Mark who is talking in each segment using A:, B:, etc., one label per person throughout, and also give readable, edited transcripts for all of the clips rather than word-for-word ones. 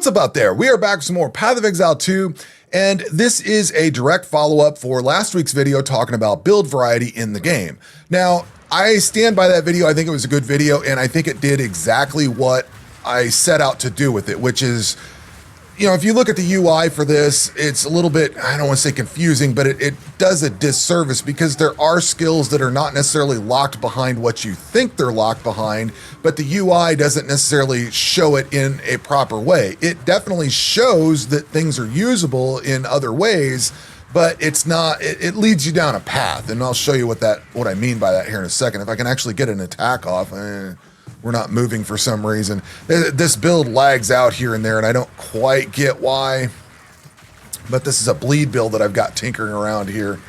A: What's up out there? We are back with some more Path of Exile 2, and this is a direct follow-up for last week's video talking about build variety in the game. Now, I stand by that video. I think it was a good video, and I think it did exactly what I set out to do with it, which is, you know, if you look at the UI for this, it's a little bit, I don't want to say confusing, but it does a disservice because there are skills that are not necessarily locked behind what you think they're locked behind, but the UI doesn't necessarily show it in a proper way. It definitely shows that things are usable in other ways, but it's not, it leads you down a path, and I'll show you what I mean by that here in a second. If I can actually get an attack off, we're not moving for some reason. This build lags out here and there, and I don't quite get why, but this is a bleed build that I've got tinkering around here.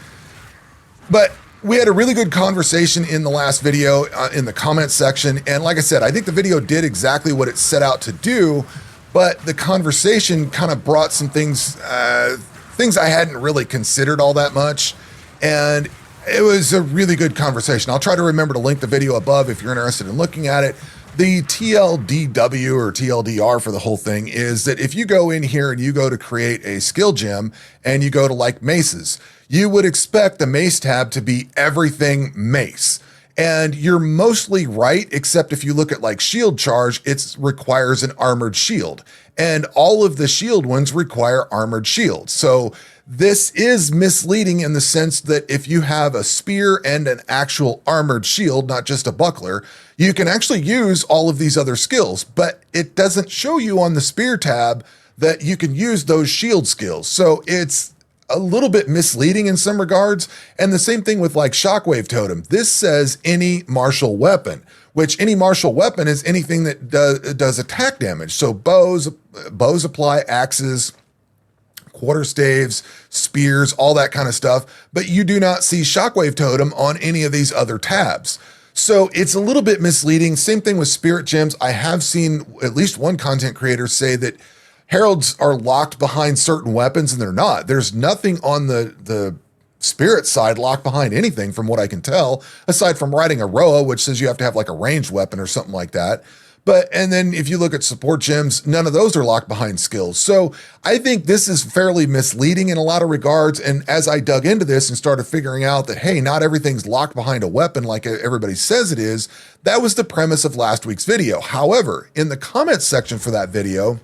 A: But we had a really good conversation in the last video in the comments section, and like I said, I think the video did exactly what it set out to do, but the conversation kind of brought some things I hadn't really considered all that much, and it was a really good conversation. I'll try to remember to link the video above if you're interested in looking at it. The TLDW or TLDR for the whole thing is that if you go in here and you go to create a skill gem and you go to like maces, you would expect the mace tab to be everything mace. And you're mostly right, except if you look at like shield charge, it requires an armored shield. And all of the shield ones require armored shields. So this is misleading in the sense that if you have a spear and an actual armored shield, not just a buckler, you can actually use all of these other skills, but it doesn't show you on the spear tab that you can use those shield skills. So it's a little bit misleading in some regards. And the same thing with like Shockwave Totem. This says any martial weapon, which any martial weapon is anything that does attack damage. So bows apply, axes, quarterstaves, spears, all that kind of stuff, but you do not see Shockwave Totem on any of these other tabs. So it's a little bit misleading. Same thing with Spirit Gems. I have seen at least one content creator say that Heralds are locked behind certain weapons, and they're not. There's nothing on the Spirit side locked behind anything from what I can tell, aside from riding a Roa, which says you have to have like a ranged weapon or something like that. And then if you look at support gems, none of those are locked behind skills. So I think this is fairly misleading in a lot of regards. And as I dug into this and started figuring out that, hey, not everything's locked behind a weapon like everybody says it is, that was the premise of last week's video. However, in the comments section for that video,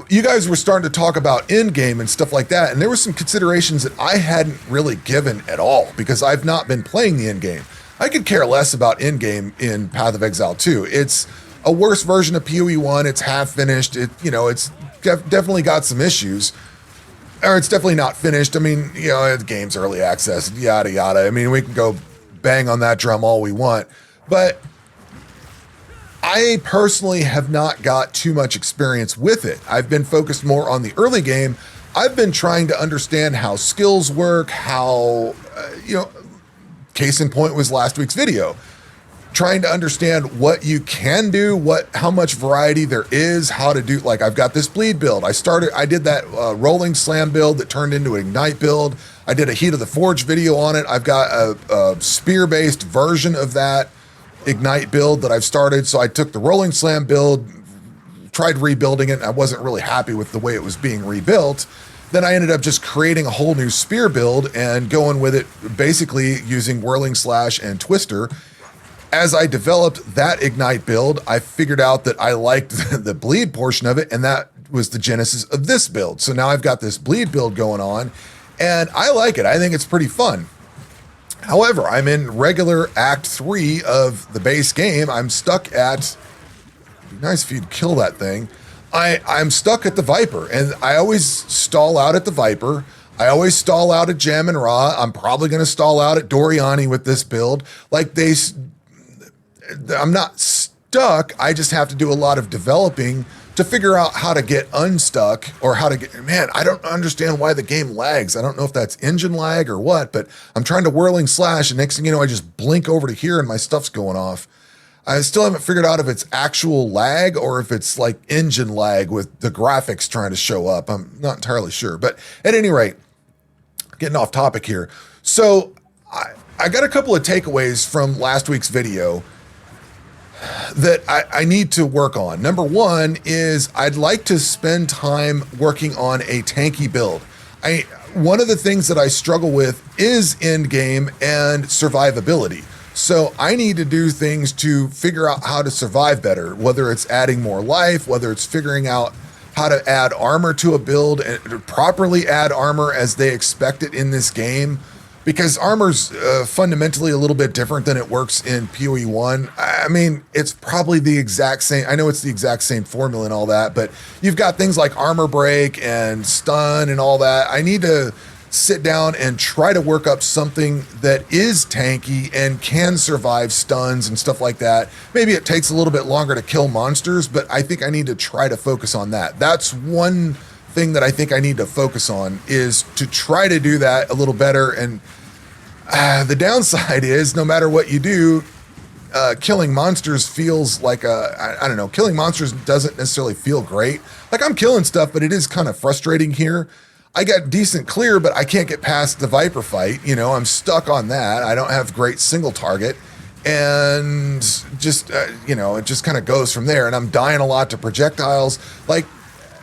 A: you guys were starting to talk about Endgame and stuff like that. And there were some considerations that I hadn't really given at all because I've not been playing the Endgame. I could care less about Endgame in Path of Exile 2. It's a worse version of PoE 1. It's half finished. It's definitely got some issues. Or it's definitely not finished. I mean, the game's early access, yada, yada. I mean, we can go bang on that drum all we want. But I personally have not got too much experience with it. I've been focused more on the early game. I've been trying to understand how skills work, how, case in point was last week's video, trying to understand what you can do, how much variety there is, how to do, like I've got this bleed build. I did that rolling slam build that turned into an ignite build. I did a Heat of the Forge video on it. I've got a spear-based version of that ignite build that I've started. So I took the rolling slam build, tried rebuilding it, and I wasn't really happy with the way it was being rebuilt. Then I ended up just creating a whole new spear build and going with it, basically using Whirling Slash and Twister. As I developed that Ignite build, I figured out that I liked the bleed portion of it, and that was the genesis of this build. So now I've got this bleed build going on, and I like it. I think it's pretty fun. However, I'm in regular Act 3 of the base game. I'm stuck at, it'd be nice if you'd kill that thing. I'm stuck at the Viper, and I always stall out at the Viper. I always stall out at Gem and Ra. I'm probably going to stall out at Doriani with this build. I'm not stuck. I just have to do a lot of developing to figure out how to get unstuck or how to get, man, I don't understand why the game lags. I don't know if that's engine lag or what, but I'm trying to Whirling Slash, and next thing you know, I just blink over to here and my stuff's going off. I still haven't figured out if it's actual lag or if it's like engine lag with the graphics trying to show up. I'm not entirely sure, but at any rate, getting off topic here. So I got a couple of takeaways from last week's video. that I need to work on. Number one is I'd like to spend time working on a tanky build. One of the things that I struggle with is endgame and survivability. So I need to do things to figure out how to survive better, whether it's adding more life, whether it's figuring out how to add armor to a build and properly add armor as they expect it in this game. Because armor's fundamentally a little bit different than it works in PoE 1. I mean, it's probably the exact same. I know it's the exact same formula and all that, but you've got things like armor break and stun and all that. I need to sit down and try to work up something that is tanky and can survive stuns and stuff like that. Maybe it takes a little bit longer to kill monsters, but I think I need to try to focus on that. That's one thing that I think I need to focus on, is to try to do that a little better. And the downside is, no matter what you do, killing monsters feels like I don't know, killing monsters doesn't necessarily feel great. Like, I'm killing stuff, but it is kind of frustrating here. I got decent clear, but I can't get past the Viper fight. You know, I'm stuck on that. I don't have great single target. And just, you know, it just kind of goes from there. And I'm dying a lot to projectiles. Like,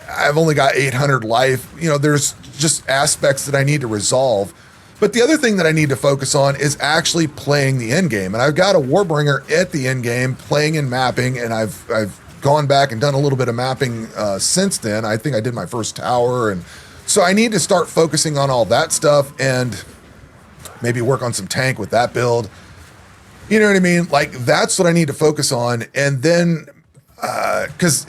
A: I've only got 800 life. You know, there's just aspects that I need to resolve. But the other thing that I need to focus on is actually playing the end game. And I've got a Warbringer at the end game playing and mapping, and I've gone back and done a little bit of mapping since then. I think I did my first tower, and so I need to start focusing on all that stuff and maybe work on some tank with that build. You know what I mean? Like, that's what I need to focus on. And then, because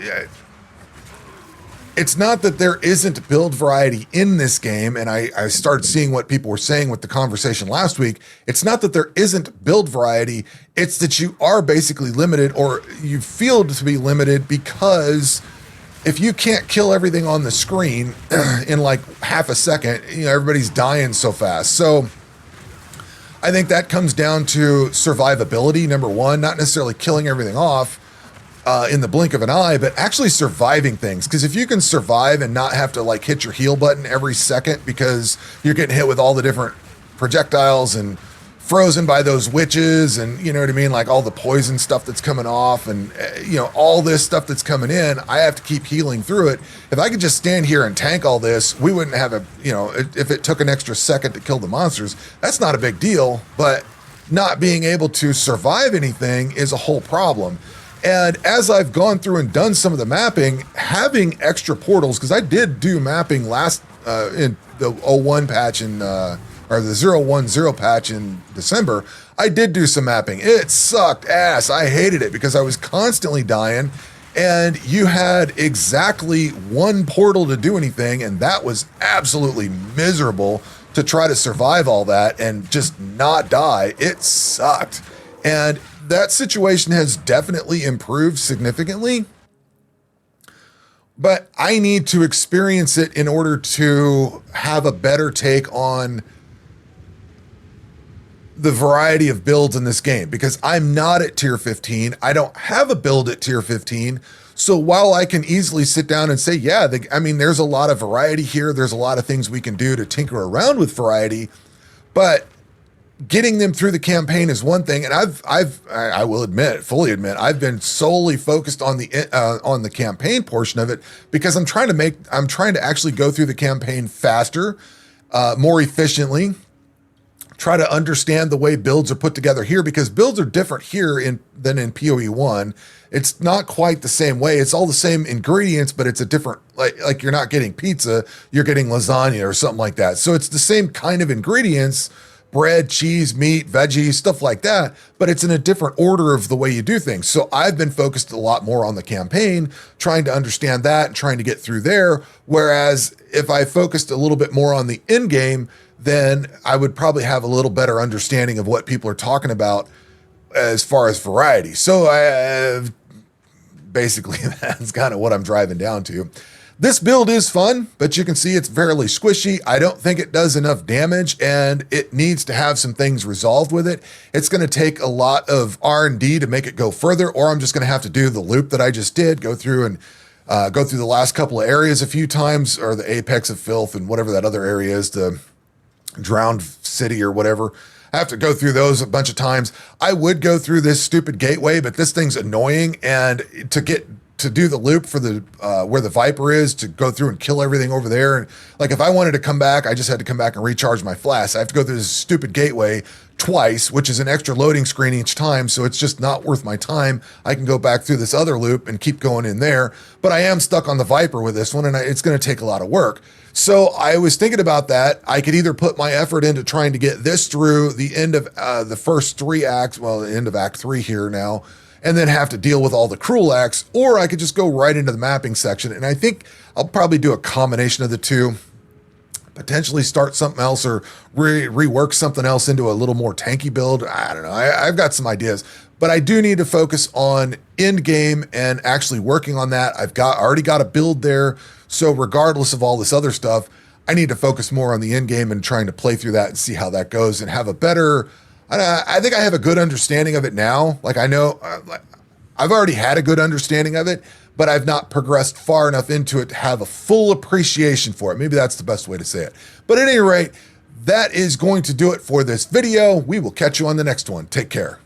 A: it's not that there isn't build variety in this game, and I started seeing what people were saying with the conversation last week. It's not that there isn't build variety, it's that you are basically limited, or you feel to be limited, because if you can't kill everything on the screen in like half a second, you know, everybody's dying so fast. So I think that comes down to survivability, number one, not necessarily killing everything off in the blink of an eye, but actually surviving things. Because if you can survive and not have to like hit your heal button every second because you're getting hit with all the different projectiles and frozen by those witches, and you know what I mean, like all the poison stuff that's coming off, and you know, all this stuff that's coming in, I have to keep healing through it. If I could just stand here and tank all this, we wouldn't have a, you know, if it took an extra second to kill the monsters, that's not a big deal. But not being able to survive anything is a whole problem. And as I've gone through and done some of the mapping, having extra portals, because I did do mapping last in the 01 patch or the 010 patch in December, I did do some mapping. It sucked ass. I hated it because I was constantly dying, and you had exactly one portal to do anything, and that was absolutely miserable to try to survive all that and just not die. It sucked. And that situation has definitely improved significantly, but I need to experience it in order to have a better take on the variety of builds in this game, because I'm not at tier 15. I don't have a build at tier 15. So while I can easily sit down and say, yeah, I mean, there's a lot of variety here. There's a lot of things we can do to tinker around with variety, but getting them through the campaign is one thing. And I will fully admit, I've been solely focused on the campaign portion of it, because I'm trying to actually go through the campaign faster, more efficiently, try to understand the way builds are put together here, because builds are different here than in PoE 1. It's not quite the same way. It's all the same ingredients, but it's a different, like you're not getting pizza, you're getting lasagna or something like that. So it's the same kind of ingredients, bread, cheese, meat, veggies, stuff like that, but it's in a different order of the way you do things. So I've been focused a lot more on the campaign, trying to understand that and trying to get through there. Whereas if I focused a little bit more on the end game, then I would probably have a little better understanding of what people are talking about as far as variety. So basically that's kind of what I'm driving down to. This build is fun, but you can see it's fairly squishy. I don't think it does enough damage, and it needs to have some things resolved with it. It's going to take a lot of R&D to make it go further, or I'm just going to have to do the loop that I just did, go through the last couple of areas a few times, or the Apex of Filth and whatever that other area is, the Drowned City or whatever. I have to go through those a bunch of times. I would go through this stupid gateway, but this thing's annoying, and to do the loop for the where the Viper is, to go through and kill everything over there. And like, if I wanted to come back, I just had to come back and recharge my flask. I have to go through this stupid gateway twice, which is an extra loading screen each time. So it's just not worth my time. I can go back through this other loop and keep going in there. But I am stuck on the Viper with this one, and it's going to take a lot of work. So I was thinking about that. I could either put my effort into trying to get this through the end of the first 3 acts, well, the end of Act 3 here now, and then have to deal with all the cruel acts, or I could just go right into the mapping section. And I think I'll probably do a combination of the two, potentially start something else or rework something else into a little more tanky build. I don't know. I've got some ideas, but I do need to focus on Endgame and actually working on that. Already got a build there. So regardless of all this other stuff, I need to focus more on the Endgame and trying to play through that and see how that goes and have a better, I think I have a good understanding of it now. Like, I know, I've already had a good understanding of it, but I've not progressed far enough into it to have a full appreciation for it. Maybe that's the best way to say it. But at any rate, that is going to do it for this video. We will catch you on the next one. Take care.